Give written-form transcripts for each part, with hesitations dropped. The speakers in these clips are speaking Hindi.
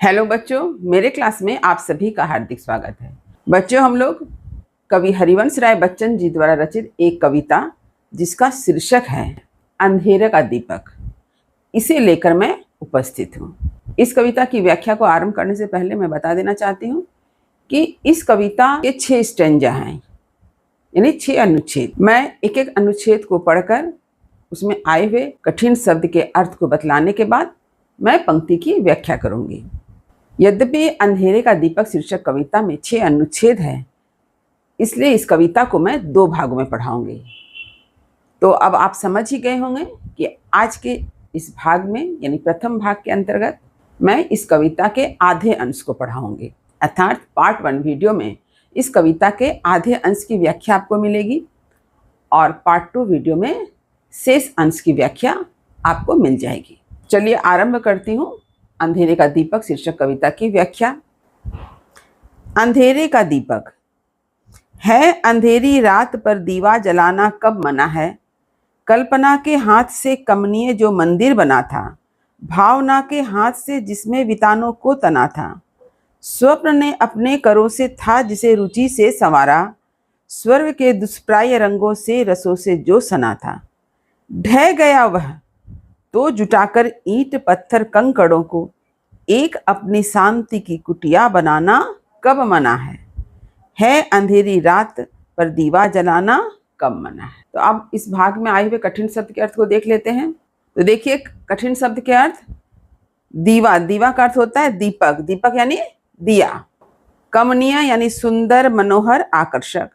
हेलो बच्चों, मेरे क्लास में आप सभी का हार्दिक स्वागत है। बच्चों, हम लोग कवि हरिवंश राय बच्चन जी द्वारा रचित एक कविता जिसका शीर्षक है अंधेरे का दीपक, इसे लेकर मैं उपस्थित हूँ। इस कविता की व्याख्या को आरंभ करने से पहले मैं बता देना चाहती हूँ कि इस कविता के 6 स्टैंजा हैं, यानी 6 अनुच्छेद। मैं एक एक अनुच्छेद को पढ़कर उसमें आए हुए कठिन शब्द के अर्थ को बतलाने के बाद मैं पंक्ति की व्याख्या करूंगी। यद्यपि अंधेरे का दीपक शीर्षक कविता में 6 अनुच्छेद है, इसलिए इस कविता को मैं 2 भागों में पढ़ाऊंगी। तो अब आप समझ ही गए होंगे कि आज के इस भाग में, यानी प्रथम भाग के अंतर्गत, मैं इस कविता के आधे अंश को पढ़ाऊंगी। अर्थात पार्ट 1 वीडियो में इस कविता के आधे अंश की व्याख्या आपको मिलेगी और पार्ट 2 वीडियो में शेष अंश की व्याख्या आपको मिल जाएगी। चलिए आरंभ करती हूँ अंधेरे का दीपक शीर्षक कविता की व्याख्या। अंधेरे का दीपक है अंधेरी रात पर दीवा जलाना कब मना है। कल्पना के हाथ से कमनीय जो मंदिर बना था, भावना के हाथ से जिसमें वितानों को तना था। स्वप्न ने अपने करों से था जिसे रुचि से संवारा, स्वर्ग के दुष्प्राय रंगों से रसों से जो सना था। ढह गया वह तो जुटाकर ईंट पत्थर कंकड़ों को एक अपनी शांति की कुटिया बनाना कब मना है अंधेरी रात पर दीवा जलाना कब मना है। तो अब इस भाग में आए हुए कठिन शब्द के अर्थ को देख लेते हैं। तो देखिए, कठिन शब्द के अर्थ। दीवा, दीवा का अर्थ होता है दीपक, दीपक यानी दिया। कमनीय यानी सुंदर, मनोहर, आकर्षक।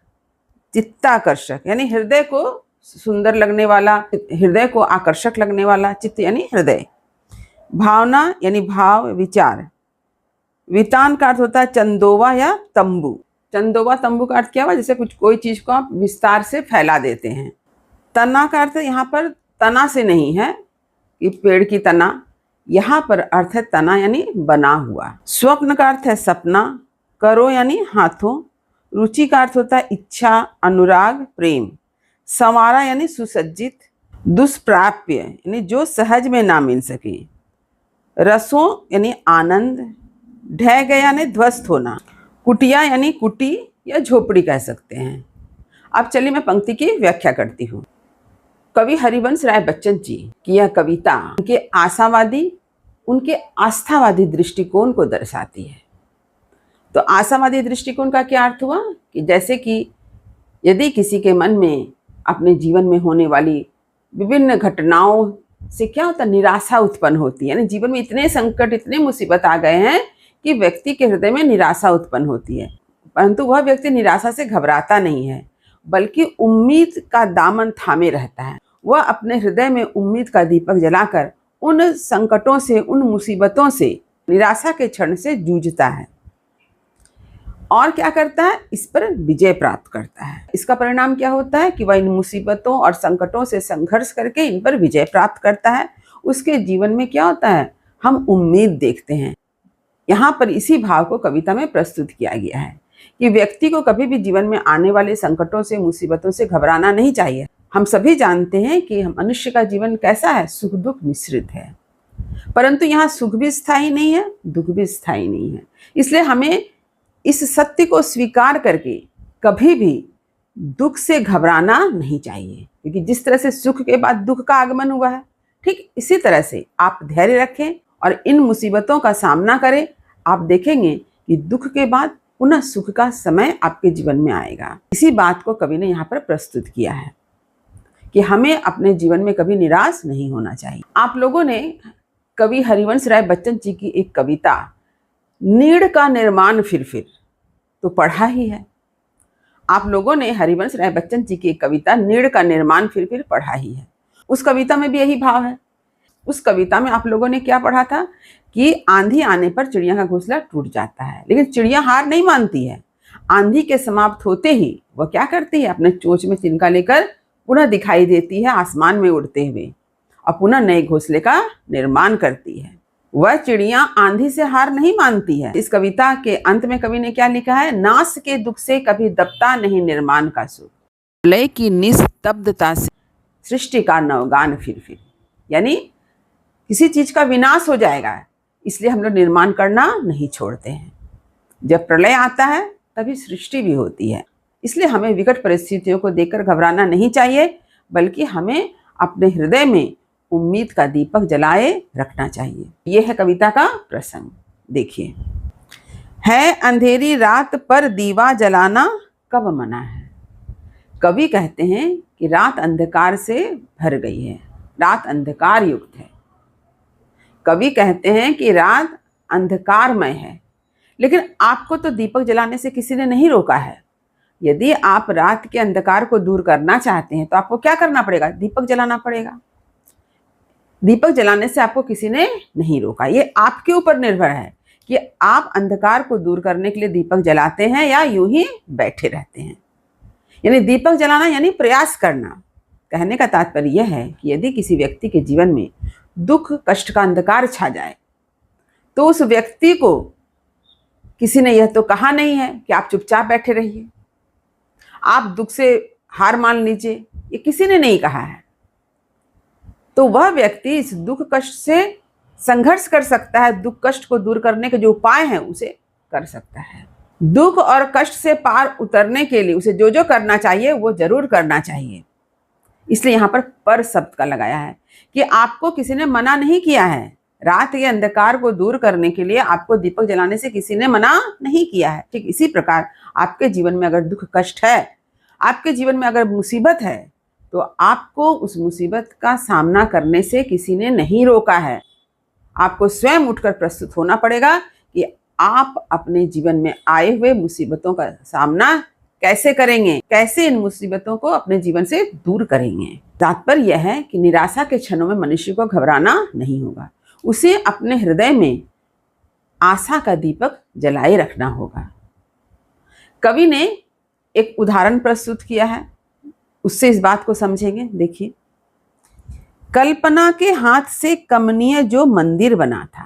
चित्ताकर्षक यानी हृदय को सुंदर लगने वाला, हृदय को आकर्षक लगने वाला। चित्त यानी हृदय। भावना यानी भाव, विचार। वितान का अर्थ होता है चंदोवा या तंबू। चंदोवा तंबू का अर्थ क्या हुआ? जैसे कोई चीज को आप विस्तार से फैला देते हैं। तना का अर्थ यहाँ पर तना से नहीं है कि पेड़ की तना, यहाँ पर अर्थ है तना यानी बना हुआ। स्वप्न का अर्थ है सपना। करो यानी हाथों। रुचि का अर्थ होता है इच्छा, अनुराग, प्रेम। संवारा यानी सुसज्जित। दुष्प्राप्य यानी जो सहज में ना मिल सके। रसों यानी आनंद। ढह गया यानी ध्वस्त होना। कुटिया यानी कुटी या झोपड़ी कह सकते हैं। अब चलिए मैं पंक्ति की व्याख्या करती हूँ। कवि हरिवंश राय बच्चन जी की यह कविता उनके आशावादी, उनके आस्थावादी दृष्टिकोण को दर्शाती है। तो आशावादी दृष्टिकोण का क्या अर्थ हुआ कि जैसे कि यदि किसी के मन में अपने जीवन में होने वाली विभिन्न घटनाओं से क्या होता है, निराशा उत्पन्न होती है। यानी जीवन में इतने संकट, इतने मुसीबत आ गए हैं कि व्यक्ति के हृदय में निराशा उत्पन्न होती है, परंतु वह व्यक्ति निराशा से घबराता नहीं है, बल्कि उम्मीद का दामन थामे रहता है। वह अपने हृदय में उम्मीद का दीपक जलाकर उन संकटों से, उन मुसीबतों से, निराशा के क्षण से जूझता है और क्या करता है, इस पर विजय प्राप्त करता है। इसका परिणाम क्या होता है कि वह इन मुसीबतों और संकटों से संघर्ष करके इन पर विजय प्राप्त करता है। उसके जीवन में क्या होता है, हम उम्मीद देखते हैं। यहाँ पर इसी भाव को कविता में प्रस्तुत किया गया है कि व्यक्ति को कभी भी जीवन में आने वाले संकटों से, मुसीबतों से घबराना नहीं चाहिए। हम सभी जानते हैं कि मनुष्य का जीवन कैसा है, सुख दुख मिश्रित है, परंतु यहाँ सुख भी स्थायी नहीं है, दुख भी स्थायी नहीं है। इसलिए हमें इस सत्य को स्वीकार करके कभी भी दुख से घबराना नहीं चाहिए, क्योंकि जिस तरह से सुख के बाद दुख का आगमन हुआ है, ठीक इसी तरह से आप धैर्य रखें और इन मुसीबतों का सामना करें। आप देखेंगे कि दुख के बाद पुनः सुख का समय आपके जीवन में आएगा। इसी बात को कवि ने यहाँ पर प्रस्तुत किया है कि हमें अपने जीवन में कभी निराश नहीं होना चाहिए। आप लोगों ने कवि हरिवंश राय बच्चन जी की एक कविता नीड़ का निर्माण फिर तो पढ़ा ही है। आप लोगों ने हरिवंश राय बच्चन जी की एक कविता नीड़ का निर्माण फिर पढ़ा ही है। उस कविता में भी यही भाव है। उस कविता में आप लोगों ने क्या पढ़ा था कि आंधी आने पर चिड़िया का घोंसला टूट जाता है, लेकिन चिड़िया हार नहीं मानती है। आंधी के समाप्त होते ही वह क्या करती है, अपने चोंच में तिनका लेकर पुनः दिखाई देती है आसमान में उड़ते हुए और पुनः नए घोंसले का निर्माण करती है। वह चिड़िया आंधी से हार नहीं मानती है। इस कविता के अंत में कवि ने क्या लिखा है, नाश के दुख से कभी दबता नहीं निर्माण का सुख, लय की निस्तब्धता से सृष्टि का नवगान फिर। यानी किसी चीज का विनाश हो जाएगा, इसलिए हम लोग निर्माण करना नहीं छोड़ते हैं। जब प्रलय आता है तभी सृष्टि भी होती है। इसलिए हमें विकट परिस्थितियों को देखकर घबराना नहीं चाहिए, बल्कि हमें अपने हृदय में उम्मीद का दीपक जलाए रखना चाहिए। यह है कविता का प्रसंग। देखिए, है अंधेरी रात पर दीवा जलाना कब मना है। कवि कहते हैं कि रात अंधकार से भर गई है, रात अंधकार युक्त है। कवि कहते हैं कि रात अंधकारमय है, लेकिन आपको तो दीपक जलाने से किसी ने नहीं रोका है। यदि आप रात के अंधकार को दूर करना चाहते हैं तो आपको क्या करना पड़ेगा? दीपक जलाना पड़ेगा। दीपक जलाने से आपको किसी ने नहीं रोका। ये आपके ऊपर निर्भर है कि आप अंधकार को दूर करने के लिए दीपक जलाते हैं या यूं ही बैठे रहते हैं। यानी दीपक जलाना यानी प्रयास करना। कहने का तात्पर्य यह है कि यदि किसी व्यक्ति के जीवन में दुख कष्ट का अंधकार छा जाए तो उस व्यक्ति को किसी ने यह तो कहा नहीं है कि आप चुपचाप बैठे रहिए, आप दुख से हार मान लीजिए, ये किसी ने नहीं कहा है। तो वह व्यक्ति इस दुख कष्ट से संघर्ष कर सकता है, दुख कष्ट को दूर करने के जो उपाय हैं उसे कर सकता है। दुख और कष्ट से पार उतरने के लिए उसे जो जो करना चाहिए वो जरूर करना चाहिए। इसलिए यहाँ पर शब्द का लगाया है कि आपको किसी ने मना नहीं किया है। रात के अंधकार को दूर करने के लिए आपको दीपक जलाने से किसी ने मना नहीं किया है। ठीक इसी प्रकार आपके जीवन में अगर दुख कष्ट है, आपके जीवन में अगर मुसीबत है, तो आपको उस मुसीबत का सामना करने से किसी ने नहीं रोका है। आपको स्वयं उठकर प्रस्तुत होना पड़ेगा कि आप अपने जीवन में आए हुए मुसीबतों का सामना कैसे करेंगे, कैसे इन मुसीबतों को अपने जीवन से दूर करेंगे। तात्पर्य यह है कि निराशा के क्षणों में मनुष्य को घबराना नहीं होगा, उसे अपने हृदय में आशा का दीपक जलाए रखना होगा। कवि ने एक उदाहरण प्रस्तुत किया है, उससे इस बात को समझेंगे। देखिए, कल्पना के हाथ से कमनीय जो मंदिर बना था।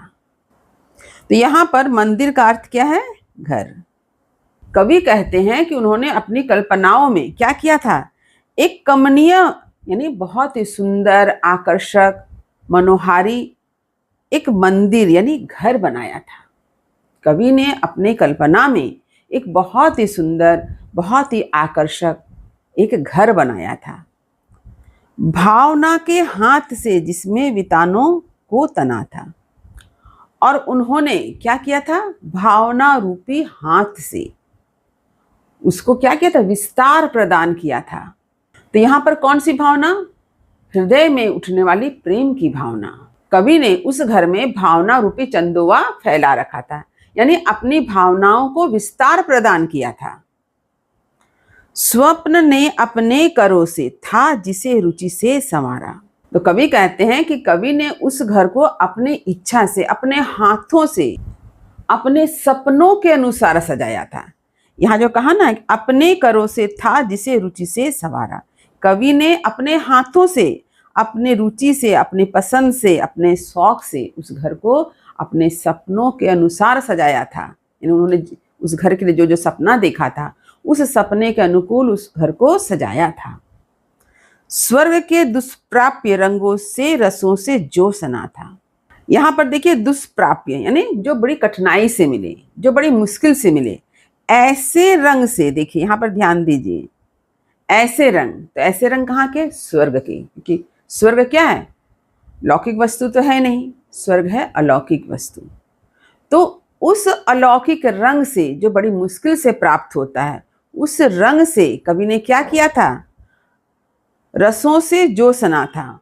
तो यहां पर मंदिर का अर्थ क्या है? घर। कवि कहते हैं कि उन्होंने अपनी कल्पनाओं में क्या किया था? एक कमनीय यानी बहुत ही सुंदर, आकर्षक, मनोहारी एक मंदिर यानी घर बनाया था। कवि ने अपने कल्पना में एक बहुत ही सुंदर, बहुत ही आकर्षक एक घर बनाया था। भावना के हाथ से जिसमें वितानों को तना था। और उन्होंने क्या किया था? भावना रूपी हाथ से उसको क्या किया था? विस्तार प्रदान किया था। तो यहां पर कौन सी भावना? हृदय में उठने वाली प्रेम की भावना। कवि ने उस घर में भावना रूपी चंदोवा फैला रखा था, यानी अपनी भावनाओं को विस्तार प्रदान किया था। स्वप्न ने अपने करों से था जिसे रुचि से संवारा। तो कवि कहते हैं कि कवि ने उस घर को अपनी इच्छा से, अपने हाथों से, अपने सपनों के अनुसार सजाया था। यहाँ जो कहा ना, अपने करों से था जिसे रुचि से संवारा। कवि ने अपने हाथों से, अपने रुचि से, अपनी पसंद से, अपने शौक से उस घर को अपने सपनों के अनुसार सजाया था। उन्होंने उस घर के लिए जो जो सपना देखा था उस सपने के अनुकूल उस घर को सजाया था। स्वर्ग के दुष्प्राप्य रंगों से, रसों से जो सना था। यहाँ पर देखिए, दुष्प्राप्य यानी जो बड़ी कठिनाई से मिले, जो बड़ी मुश्किल से मिले, ऐसे रंग से। देखिए यहाँ पर ध्यान दीजिए, ऐसे रंग। तो ऐसे रंग कहाँ के? स्वर्ग के। क्योंकि स्वर्ग क्या है? लौकिक वस्तु तो है नहीं, स्वर्ग है अलौकिक वस्तु। तो उस अलौकिक रंग से जो बड़ी मुश्किल से प्राप्त होता है, उस रंग से कवि ने क्या किया था? रसों से जो सना था।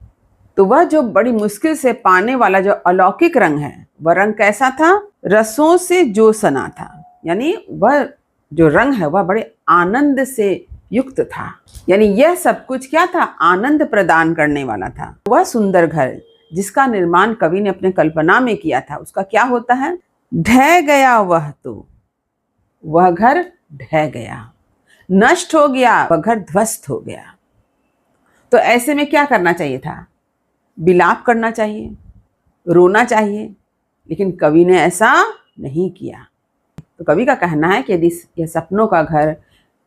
तो वह जो बड़ी मुश्किल से पाने वाला जो अलौकिक रंग है, वह रंग कैसा था? रसों से जो सना था। यानी वह जो रंग है वह बड़े आनंद से युक्त था। यानी यह सब कुछ क्या था? आनंद प्रदान करने वाला था। वह सुंदर घर जिसका निर्माण कवि ने अपने कल्पना में किया था, उसका क्या होता है? ढह गया वह, तो वह घर ढह गया, नष्ट हो गया, वह घर ध्वस्त हो गया। तो ऐसे में क्या करना चाहिए था? विलाप करना चाहिए, रोना चाहिए, लेकिन कवि ने ऐसा नहीं किया। तो कवि का कहना है कि यदि यह सपनों का घर,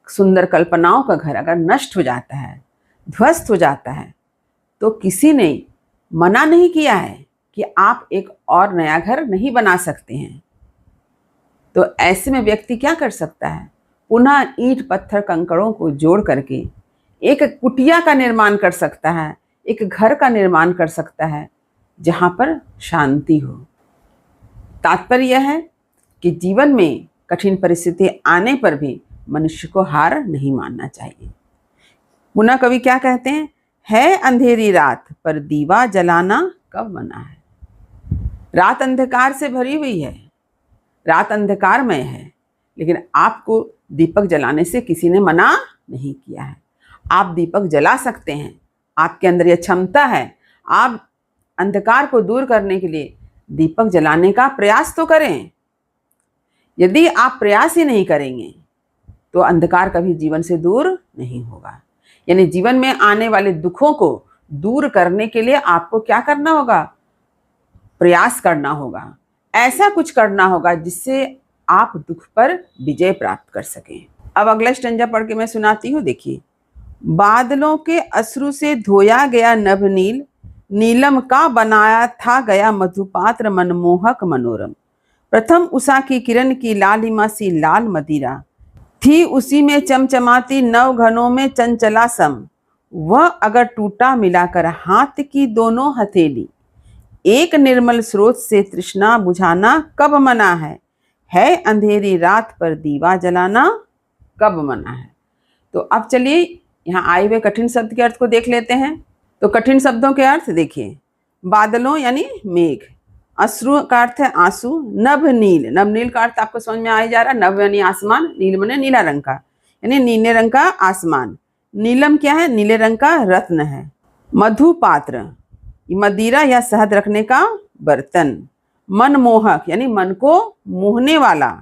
सुंदर कल्पनाओं का घर अगर नष्ट हो जाता है, ध्वस्त हो जाता है, तो किसी ने मना नहीं किया है कि आप एक और नया घर नहीं बना सकते हैं। तो ऐसे में व्यक्ति क्या कर सकता है? पुनः ईंट पत्थर कंकड़ों को जोड़ करके एक कुटिया का निर्माण कर सकता है, एक घर का निर्माण कर सकता है जहां पर शांति हो। तात्पर्य यह है कि जीवन में कठिन परिस्थिति आने पर भी मनुष्य को हार नहीं मानना चाहिए। पुनः कवि क्या कहते हैं? है अंधेरी रात पर दीवा जलाना कब मना है। रात अंधकार से भरी हुई है, रात अंधकारमय है, लेकिन आपको दीपक जलाने से किसी ने मना नहीं किया है। आप दीपक जला सकते हैं, आपके अंदर यह क्षमता है। आप अंधकार को दूर करने के लिए दीपक जलाने का प्रयास तो करें। यदि आप प्रयास ही नहीं करेंगे तो अंधकार कभी जीवन से दूर नहीं होगा। यानी जीवन में आने वाले दुखों को दूर करने के लिए आपको क्या करना होगा? प्रयास करना होगा, ऐसा कुछ करना होगा जिससे आप दुख पर विजय प्राप्त कर सकें। अब अगला स्टंजा पढ़ के मैं सुनाती हूँ, देखिए। बादलों के अश्रु से धोया गया नभनील, नीलम का बनाया था गया मधुपात्र मनमोहक मनोरम। प्रथम उषा की किरण की लालिमा सी लाल मदिरा, थी उसी में चमचमाती नव घनों में चंचला सम। वह अगर टूटा मिलाकर हाथ की दोनों हथेली, एक निर्मल स्रोत से तृष्णा बुझाना कब मना है अंधेरी रात पर दीवा जलाना कब मना है। तो अब चलिए यहाँ आए हुए कठिन शब्द के अर्थ को देख लेते हैं। तो कठिन शब्दों के अर्थ देखिए। बादलों यानी मेघ, अश्रु का अर्थ है आंसू, नभ नील, नभ नील का अर्थ आपको समझ में आ ही जा रहा है। नभ यानी आसमान, नील माने नीला रंग का, यानी नीले रंग का आसमान। नीलम क्या है? नीले रंग का रत्न है। मधुपात्र, मदिरा या शहद रखने का बर्तन। मनमोहक यानी मन को मोहने वाला।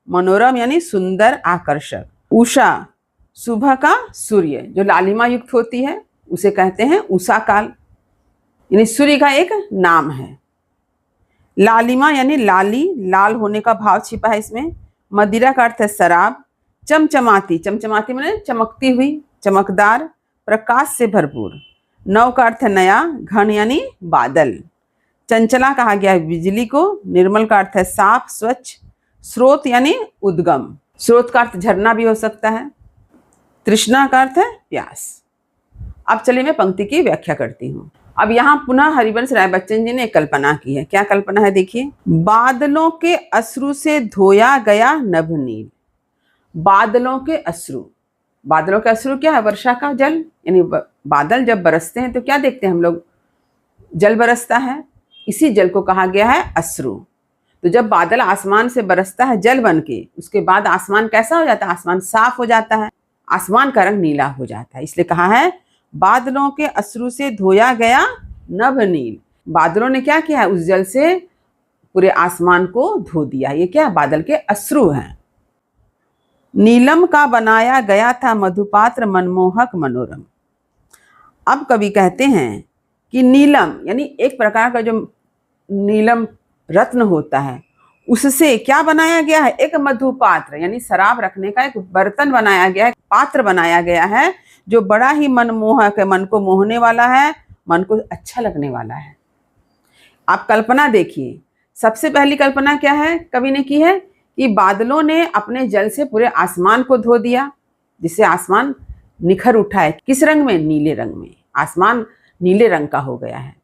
मनोरम यानी सुंदर आकर्षक। उषा, सुबह का सूर्य जो लालिमा युक्त होती है उसे कहते हैं उषा काल, यानी सूर्य का एक नाम है। लालिमा यानी लाली, लाल होने का भाव छिपा है इसमें। मदिरा का अर्थ है शराब। चमचमाती, चमचमाती माने चमकती हुई, चमकदार, प्रकाश से भरपूर। नव का अर्थ है नया, घन यानी बादल। चंचला कहा गया है बिजली को। निर्मल का अर्थ है साफ स्वच्छ। स्रोत यानी उद्गम, स्रोत का अर्थ झरना भी हो सकता है। तृष्णा का अर्थ है प्यास। अब चलिए मैं पंक्ति की व्याख्या करती हूँ। अब यहाँ पुनः हरिवंश राय बच्चन जी ने एक कल्पना की है। क्या कल्पना है देखिए। बादलों के अश्रु से धोया गया नभनील। बादलों के अश्रु, बादलों के अश्रु क्या है? वर्षा का जल, यानी बादल जब बरसते हैं तो क्या देखते हैं हम लोग? जल बरसता है, इसी जल को कहा गया है अश्रु। तो जब बादल आसमान से बरसता है जल बन के, उसके बाद आसमान कैसा हो जाता है? आसमान साफ हो जाता है, आसमान का रंग नीला हो जाता है। इसलिए कहा है बादलों के अश्रु से धोया गया नभनील। बादलों ने क्या किया है? उस जल से पूरे आसमान को धो दिया। ये क्या? बादल के अश्रु हैं। नीलम का बनाया गया था मधुपात्र मनमोहक मनोरम। अब कवि कहते हैं कि नीलम यानी एक प्रकार का जो नीलम रत्न होता है उससे क्या बनाया गया है? एक मधुपात्र यानी शराब रखने का एक बर्तन बनाया गया है, पात्र बनाया गया है जो बड़ा ही मनमोहक है, मन को मोहने वाला है, मन को अच्छा लगने वाला है। आप कल्पना देखिए। सबसे पहली कल्पना क्या है कवि ने की है कि बादलों ने अपने जल से पूरे आसमान को धो दिया, जिससे आसमान निखर उठा है। किस रंग में? नीले रंग में। आसमान नीले रंग का हो गया है।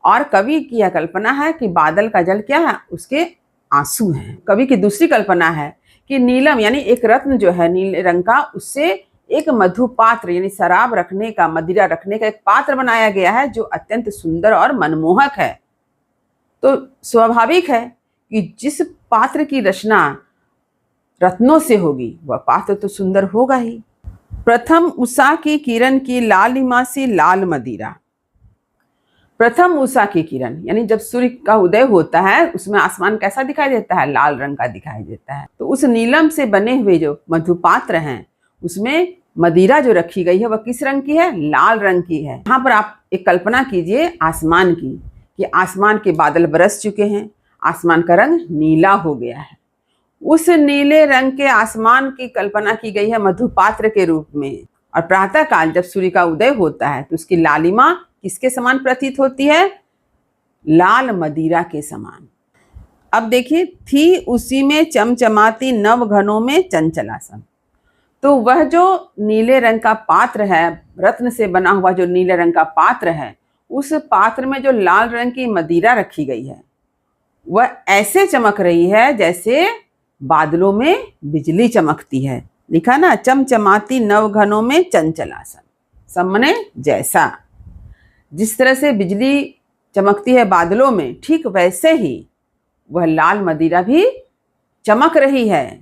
और कवि की यह कल्पना है कि बादल का जल क्या है? उसके आंसू हैं। कवि की दूसरी कल्पना है कि नीलम यानी एक रत्न जो है नीले रंग का, उससे एक मधुपात्र यानी शराब रखने का, मदिरा रखने का एक पात्र बनाया गया है जो अत्यंत सुंदर और मनमोहक है। तो स्वाभाविक है कि जिस पात्र की रचना रत्नों से होगी वह पात्र तो सुंदर होगा ही। प्रथम उषा की किरण की लालिमा सी लाल मदिरा। प्रथम उषा की किरण यानी जब सूर्य का उदय होता है उसमें आसमान कैसा दिखाई देता है? लाल रंग का दिखाई देता है। तो उस नीलम से बने हुए जो मधुपात्र हैं उसमें मदिरा जो रखी गई है वह किस रंग की है? लाल रंग की है। यहाँ पर आप एक कल्पना कीजिए आसमान की, कि आसमान के बादल बरस चुके हैं, आसमान का रंग नीला हो गया है। उस नीले रंग के आसमान की कल्पना की गई है मधुपात्र के रूप में। और प्रातः काल जब सूर्य का उदय होता है तो उसकी लालिमा किसके समान प्रतीत होती है? लाल मदिरा के समान। अब देखिए, थी उसी में चमचमाती नव घनों में चंचलासन। तो वह जो नीले रंग का पात्र है, रत्न से बना हुआ जो नीले रंग का पात्र है, उस पात्र में जो लाल रंग की मदिरा रखी गई है वह ऐसे चमक रही है जैसे बादलों में बिजली चमकती है। लिखा ना, चमचमाती नव घनों में चंचलासन। समने जैसा, जिस तरह से बिजली चमकती है बादलों में, ठीक वैसे ही वह लाल मदिरा भी चमक रही है।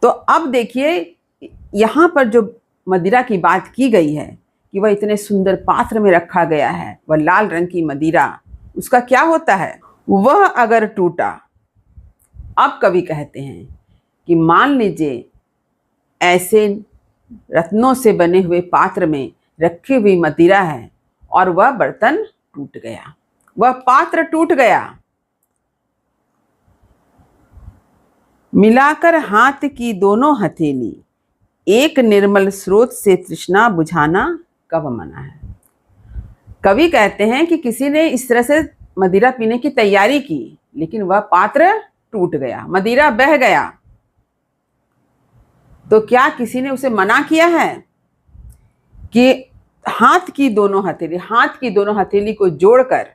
तो अब देखिए, यहाँ पर जो मदिरा की बात की गई है कि वह इतने सुंदर पात्र में रखा गया है, वह लाल रंग की मदिरा, उसका क्या होता है? वह अगर टूटा, अब कवि कहते हैं कि मान लीजिए ऐसे रत्नों से बने हुए पात्र में रखी हुई मदिरा है और वह बर्तन टूट गया, वह पात्र टूट गया, मिलाकर हाथ की दोनों हथेली, एक निर्मल स्रोत से तृष्णा बुझाना कब मना है। कवि कहते हैं कि किसी ने इस तरह से मदिरा पीने की तैयारी की, लेकिन वह पात्र टूट गया, मदिरा बह गया, तो क्या किसी ने उसे मना किया है कि हाथ की दोनों हथेली को जोड़कर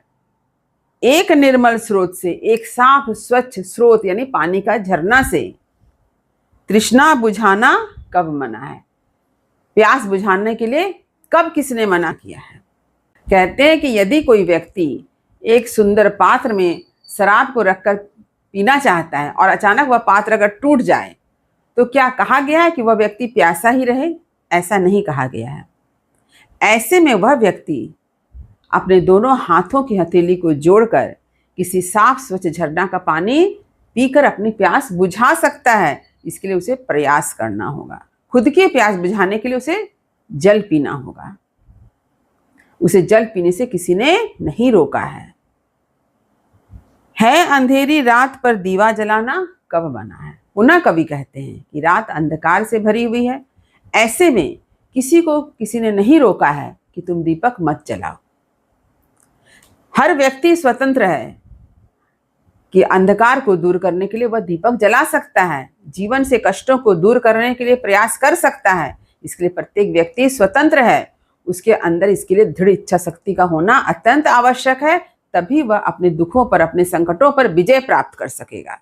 एक निर्मल स्रोत से, एक साफ स्वच्छ स्रोत यानी पानी का झरना से तृष्णा बुझाना कब मना है? प्यास बुझाने के लिए कब किसने मना किया है? कहते हैं कि यदि कोई व्यक्ति एक सुंदर पात्र में शराब को रखकर पीना चाहता है और अचानक वह पात्र अगर टूट जाए, तो क्या कहा गया है कि वह व्यक्ति प्यासा ही रहे? ऐसा नहीं कहा गया है। ऐसे में वह व्यक्ति अपने दोनों हाथों की हथेली को जोड़कर किसी साफ स्वच्छ झरना का पानी पीकर अपनी प्यास बुझा सकता है। इसके लिए उसे प्रयास करना होगा। खुद की प्यास बुझाने के लिए उसे जल पीना होगा। उसे जल पीने से किसी ने नहीं रोका है अंधेरी रात पर दीवा जलाना कब मना है। पुनः कवि कहते हैं कि रात अंधकार से भरी हुई है, ऐसे में किसी को किसी ने नहीं रोका है कि तुम दीपक मत जलाओ। हर व्यक्ति स्वतंत्र है कि अंधकार को दूर करने के लिए वह दीपक जला सकता है, जीवन से कष्टों को दूर करने के लिए प्रयास कर सकता है। इसके लिए प्रत्येक व्यक्ति स्वतंत्र है, उसके अंदर इसके लिए दृढ़ इच्छा शक्ति का होना अत्यंत आवश्यक है, तभी वह अपने दुखों पर, अपने संकटों पर विजय प्राप्त कर सकेगा।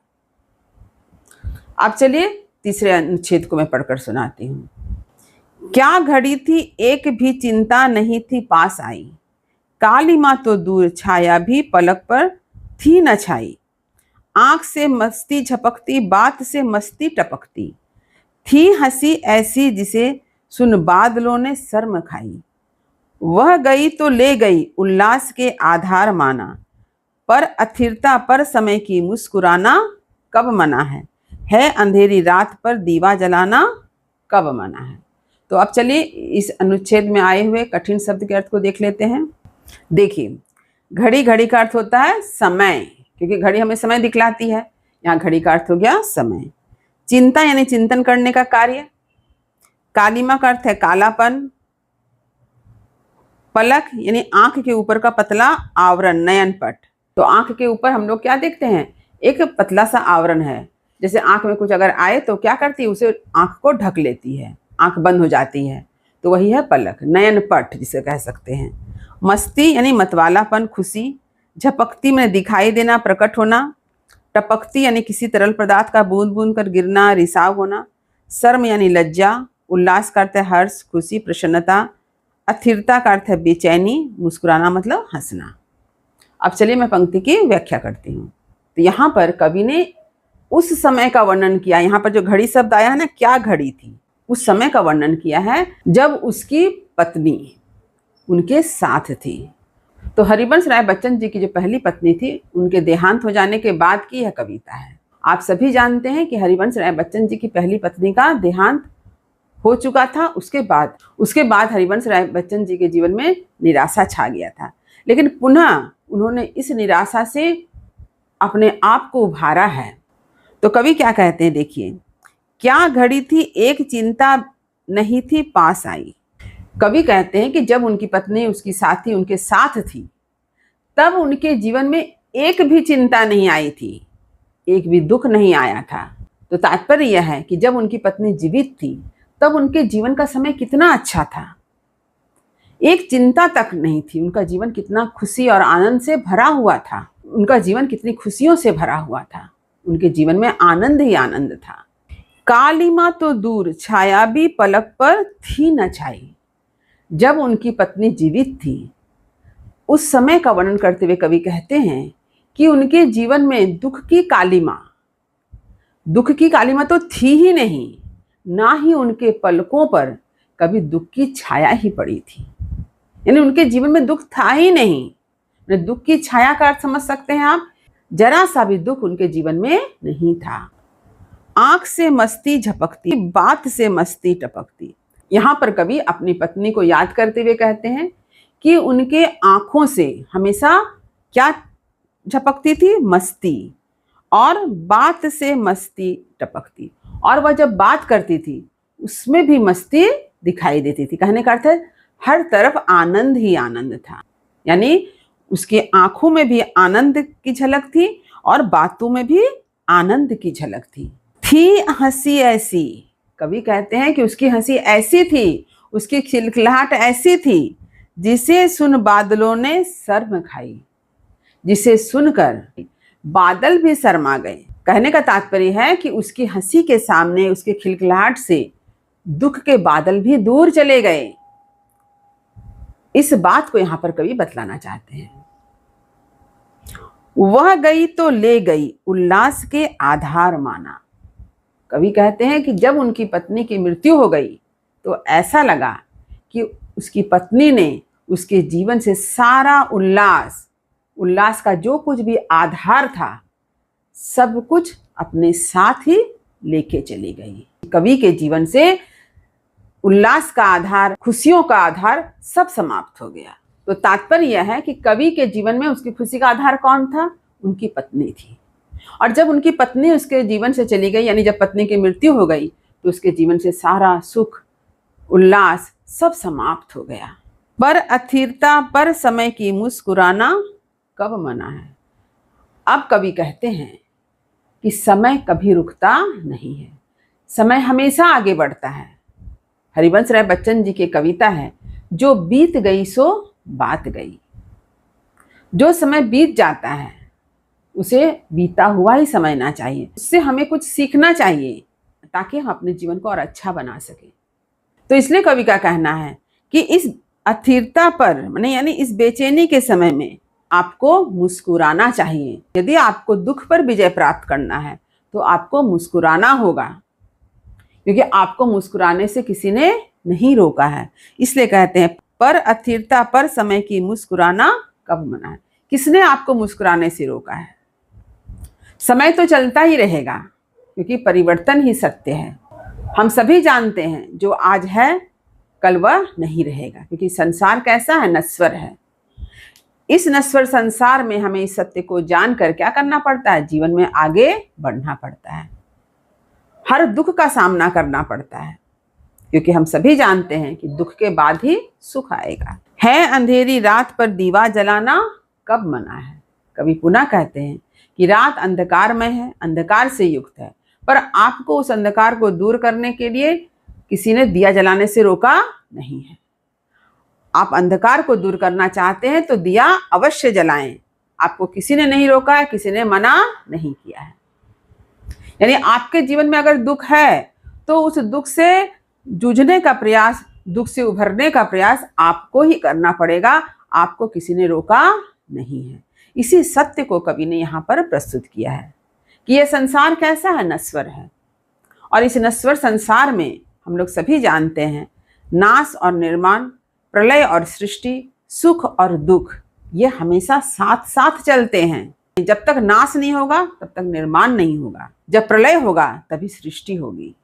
अब चलिए तीसरे अनुच्छेद को मैं पढ़कर सुनाती हूँ। क्या घड़ी थी एक भी चिंता नहीं थी पास आई, काली माँ तो दूर छाया भी पलक पर थी न छाई। आंख से मस्ती झपकती, बात से मस्ती टपकती, थी हंसी ऐसी जिसे सुन बादलों ने शर्म खाई। वह गई तो ले गई उल्लास के आधार माना, पर अस्थिरता पर समय की मुस्कुराना कब मना है अंधेरी रात पर दीवा जलाना कब मना है। तो अब चलिए इस अनुच्छेद में आए हुए कठिन शब्द के अर्थ को देख लेते हैं। देखिए, घड़ी, घड़ी का अर्थ होता है समय, क्योंकि घड़ी हमें समय दिखलाती है। यहाँ घड़ी का अर्थ हो गया समय। चिंता यानी चिंतन करने का कार्य। कालिमा का अर्थ है कालापन। पलक यानी आंख के ऊपर का पतला आवरण, नयन पट। तो आंख के ऊपर हम लोग क्या देखते हैं? एक पतला सा आवरण है। जैसे आंख में कुछ अगर आए तो क्या करती है? उसे आंख को ढक लेती है, आंख बंद हो जाती है, तो वही है पलक, नयन पट जिसे कह सकते हैं। मस्ती यानी मतवालापन, खुशी। झपकती में दिखाई देना, प्रकट होना। टपकती यानी किसी तरल पदार्थ का बूंद बूंद कर गिरना, रिसाव होना। शर्म यानी लज्जा। उल्लास का अर्थ है हर्ष, खुशी, प्रसन्नता। अस्थिरता का अर्थ है बेचैनी। मुस्कुराना मतलब हंसना। अब चलिए मैं पंक्ति की व्याख्या करती हूँ। तो यहाँ पर कवि ने उस समय का वर्णन किया। यहाँ पर जो घड़ी शब्द आया है ना, क्या घड़ी थी, उस समय का वर्णन किया है जब उसकी पत्नी उनके साथ थी। तो हरिवंश राय बच्चन जी की जो पहली पत्नी थी, उनके देहांत हो जाने के बाद की यह कविता है। आप सभी जानते हैं कि हरिवंश राय बच्चन जी की पहली पत्नी का देहांत हो चुका था। उसके बाद हरिवंश राय बच्चन जी के जीवन में निराशा छा गया था, लेकिन पुनः उन्होंने इस निराशा से अपने आप को उभारा है। तो कवि क्या कहते हैं, देखिए, क्या घड़ी थी एक चिंता नहीं थी पास आई। कवि कहते हैं कि जब उनकी पत्नी, उसकी साथी उनके साथ थी, तब उनके जीवन में एक भी चिंता नहीं आई थी, एक भी दुख नहीं आया था। तो तात्पर्य यह है कि जब उनकी पत्नी जीवित थी तब उनके जीवन का समय कितना अच्छा था, एक चिंता तक नहीं थी। उनका जीवन कितना खुशी और आनंद से भरा हुआ था, उनका जीवन कितनी खुशियों से भरा हुआ था, उनके जीवन में आनंद ही आनंद था। कालिमा तो दूर, छाया भी पलक पर थी न छाई। जब उनकी पत्नी जीवित थी उस समय का वर्णन करते हुए कवि कहते हैं कि उनके जीवन में दुख की कालिमा तो थी ही नहीं, ना ही उनके पलकों पर कभी दुख की छाया ही पड़ी थी। यानी उनके जीवन में दुख था ही नहीं। दुख की छाया का अर्थ समझ सकते हैं आप, जरा सा भी दुख उनके जीवन में नहीं था। आंख से मस्ती झपकती, बात से मस्ती टपकती। यहाँ पर कवि अपनी पत्नी को याद करते हुए कहते हैं कि उनके आंखों से हमेशा क्या झपकती थी, मस्ती, और बात से मस्ती टपकती, और वह जब बात करती थी उसमें भी मस्ती दिखाई देती थी। कहने का अर्थ है हर तरफ आनंद ही आनंद था। यानी उसकी आंखों में भी आनंद की झलक थी और बातों में भी आनंद की झलक थी हंसी ऐसी। कवि कहते हैं कि उसकी हंसी ऐसी थी, उसकी खिलखिलाहट ऐसी थी, जिसे सुन बादलों ने शर्म खाई। जिसे सुनकर बादल भी शर्मा गए। कहने का तात्पर्य है कि उसकी हंसी के सामने, उसके खिलखिलाहट से दुख के बादल भी दूर चले गए। इस बात को यहां पर कवि बतलाना चाहते हैं। वह गई तो ले गई, उल्लास के आधार माना। कवि कहते हैं कि जब उनकी पत्नी की मृत्यु हो गई तो ऐसा लगा कि उसकी पत्नी ने उसके जीवन से सारा उल्लास का जो कुछ भी आधार था सब कुछ अपने साथ ही लेके चली गई। कवि के जीवन से उल्लास का आधार, खुशियों का आधार सब समाप्त हो गया। तो तात्पर्य यह है कि कवि के जीवन में उसकी खुशी का आधार कौन था? उनकी पत्नी थी। और जब उनकी पत्नी उसके जीवन से चली गई, यानी जब पत्नी की मृत्यु हो गई, तो उसके जीवन से सारा सुख, उल्लास सब समाप्त हो गया। पर अस्थिरता पर समय की मुस्कुराना कब मना है। अब कवि कहते हैं कि समय कभी रुकता नहीं है, समय हमेशा आगे बढ़ता है। हरिवंश राय बच्चन जी की कविता है, जो बीत गई सो बात गई। जो समय बीत जाता है उसे बीता हुआ ही समझना चाहिए, उससे हमें कुछ सीखना चाहिए ताकि हम अपने जीवन को और अच्छा बना सके। तो इसलिए कवि का कहना है कि इस अस्थिरता पर, माने यानी इस बेचैनी के समय में आपको मुस्कुराना चाहिए। यदि आपको दुख पर विजय प्राप्त करना है तो आपको मुस्कुराना होगा, क्योंकि आपको मुस्कुराने से किसी ने नहीं रोका है। इसलिए कहते हैं पर अस्थिरता पर समय की मुस्कुराना कब मना है। किसने आपको मुस्कुराने से रोका है? समय तो चलता ही रहेगा, क्योंकि परिवर्तन ही सत्य है। हम सभी जानते हैं जो आज है कल वह नहीं रहेगा, क्योंकि संसार कैसा है, नश्वर है। इस नश्वर संसार में हमें इस सत्य को जानकर क्या करना पड़ता है? जीवन में आगे बढ़ना पड़ता है, हर दुख का सामना करना पड़ता है, क्योंकि हम सभी जानते हैं कि दुख के बाद ही सुख आएगा। है अंधेरी रात पर दीवा जलाना कब मना है। कवि पुनः कहते हैं कि रात अंधकारमय है, अंधकार से युक्त है, पर आपको उस अंधकार को दूर करने के लिए किसी ने दिया जलाने से रोका नहीं है। आप अंधकार को दूर करना चाहते हैं तो दिया अवश्य जलाएं। आपको किसी ने नहीं रोका है, किसी ने मना नहीं किया है। यानी आपके जीवन में अगर दुख है तो उस दुख से जूझने का प्रयास, दुख से उभरने का प्रयास आपको ही करना पड़ेगा, आपको किसी ने रोका नहीं है। इसी सत्य को कवि ने यहाँ पर प्रस्तुत किया है कि यह संसार कैसा है, नश्वर है। और इस नश्वर संसार में हम लोग सभी जानते हैं नाश और निर्माण, प्रलय और सृष्टि, सुख और दुख, ये हमेशा साथ साथ चलते हैं। जब तक नाश नहीं होगा तब तक निर्माण नहीं होगा, जब प्रलय होगा तभी सृष्टि होगी,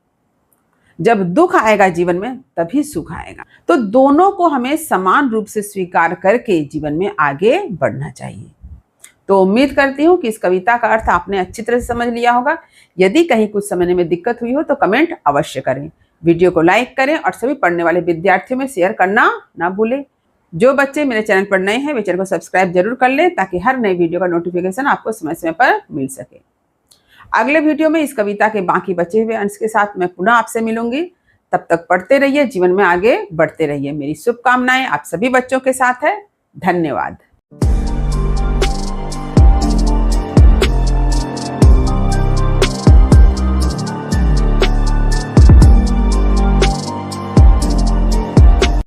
जब दुख आएगा जीवन में तभी सुख आएगा। तो दोनों को हमें समान रूप से स्वीकार करके जीवन में आगे बढ़ना चाहिए। तो उम्मीद करती हूँ कि इस कविता का अर्थ आपने अच्छी तरह से समझ लिया होगा। यदि कहीं कुछ समझने में दिक्कत हुई हो तो कमेंट अवश्य करें, वीडियो को लाइक करें और सभी पढ़ने वाले विद्यार्थियों में शेयर करना ना भूलें। जो बच्चे मेरे चैनल पर नए हैं वे चैनल को सब्सक्राइब जरूर कर लें ताकि हर नई वीडियो का नोटिफिकेशन आपको समय समय पर मिल सके। अगले वीडियो में इस कविता के बाकी बचे हुए अंश के साथ मैं पुनः आपसे मिलूंगी। तब तक पढ़ते रहिए, जीवन में आगे बढ़ते रहिए। मेरी शुभकामनाएं आप सभी बच्चों के साथ है। धन्यवाद।